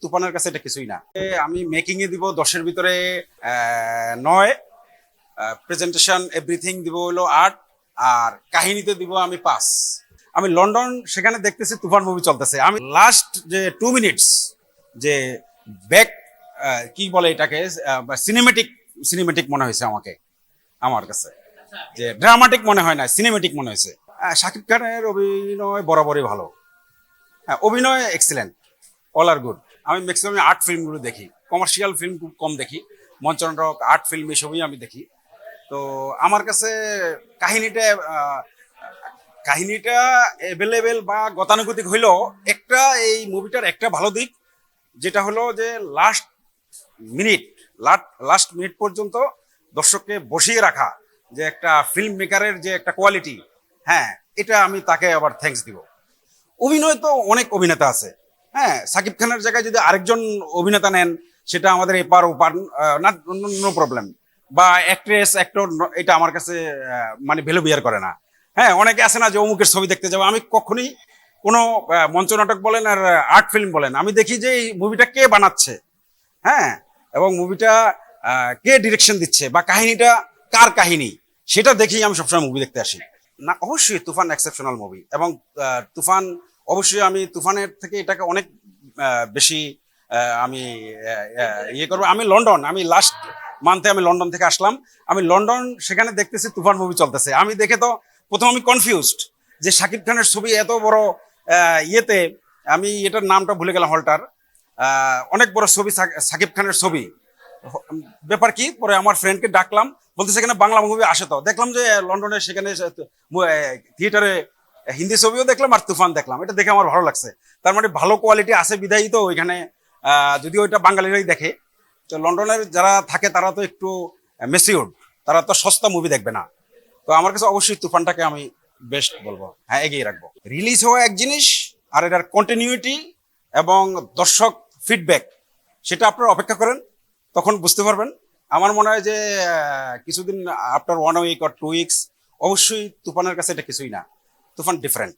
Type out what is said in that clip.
তুফানের কাছে এটা কিছুই না। আমি মেকিং এ দিব 10-এর ভিতরে 9, প্রেজেন্টেশন এভরিথিং দিব হলো 8, আর কাহিনীতে দিব আমি 5। আমি লন্ডন সেখানে দেখতেছি তুফান মুভি চলতেছে, আমি লাস্ট যে 2 মিনিটস যে ব্যাক কি বলে এটাকে, সিনেমেটিক সিনেমেটিক মনে হয়েছে আমাকে, আমার কাছে যে ড্রামাটিক মনে হয় না, সিনেমেটিক মনে হয়েছে। শাকিব খানের অভিনয় বরাবরই ভালো। হ্যাঁ, অভিনয় এক্সিলেন্ট, অল আর গুড। আমি ম্যাক্সিমাম আর্ট ফিল্মগুলো দেখি, কমার্শিয়াল ফিল্ম খুব কম দেখি, মঞ্চনাটক, আর্ট ফিল্ম এসবই আমি দেখি। তো আমার কাছে কাহিনীটা কাহিনীটা অ্যাভেলেবেল বা গতানুগতিক হইলেও একটা এই মুভিটার একটা ভালো দিক, যেটা হলো যে মিনিট লাস্ট মিনিট পর্যন্ত দর্শককে বসিয়ে রাখা, যে একটা ফিল্ম মেকারের যে একটা কোয়ালিটি, হ্যাঁ, এটা আমি তাকে আবার থ্যাঙ্কস দিব। অভিনয় তো অনেক অভিনেতা আছে, হ্যাঁ, সাকিব খানের জায়গায় যদি আরেকজন অভিনেতা নেন, সেটা আমাদের এপার ওপার না, নো প্রবলেম। বা অ্যাক্ট্রেস অ্যাক্টর, এটা আমার কাছে মানে ভ্যালু বিয়ার করে না। হ্যাঁ, অনেকে আছে না যে অমুকের ছবি দেখতে যাবো, আমি কখনোই কোনো মঞ্চ নাটক বলেন আর আর্ট ফিল্ম বলেন, আমি দেখি যে এই মুভিটা কে বানাচ্ছে, হ্যাঁ, এবং মুভিটা কে ডিরেকশন দিচ্ছে বা কাহিনীটা কার কাহিনী, সেটা দেখেই আমি সবসময় মুভি দেখতে আসি। না, অবশ্যই তুফান এক্সেপশনাল মুভি, এবং তুফান অবশ্যই আমি তুফানের থেকে এটাকে অনেক বেশি আমি ইয়ে করবো। আমি লাস্ট মান্থে আমি লন্ডন থেকে আসলাম, আমি লন্ডন সেখানে দেখতেছি তুফান মুভি চলতেছে, আমি দেখে তো প্রথম আমি কনফিউজড যে শাকিব খানের ছবি এত বড় ইয়েতে, আমি এটার নামটা ভুলে গেলাম, হলটার অনেক বড় ছবি, সাকিব খানের ছবি, ব্যাপার কি। পরে আমার ফ্রেন্ডকে ডাকলাম, বলতে সেখানে বাংলা মুভি আসে, তো দেখলাম যে লন্ডনে সেখানে থিয়েটারে হিন্দি ছবিও দেখলাম আর তুফান দেখলাম, এটা দেখে আমার ভালো লাগছে। তার মানে ভালো কোয়ালিটি আছে বিধায়ী তো ওইখানে, যদিও ওইটা বাঙালিরাই দেখে। তো লন্ডনের যারা থাকে তারা তো একটু মেসিউর্ড, তারা তো সস্তা মুভি দেখবে না। তো আমার কাছে অবশ্যই তুফানটাকে আমি বেস্ট বলবো, হ্যাঁ, এগিয়ে রাখবো। রিলিজ হওয়া এক জিনিস, আর এটার কন্টিনিউটি এবং দর্শক ফিডব্যাক, সেটা আপনারা অপেক্ষা করেন, তখন বুঝতে পারবেন। আমার মনে হয় যে কিছুদিন আফটার 1 উইক অর 2 উইকস অবশ্যই তুফানের কাছে এটা কিছুই না, তুফান ডিফারেন্ট।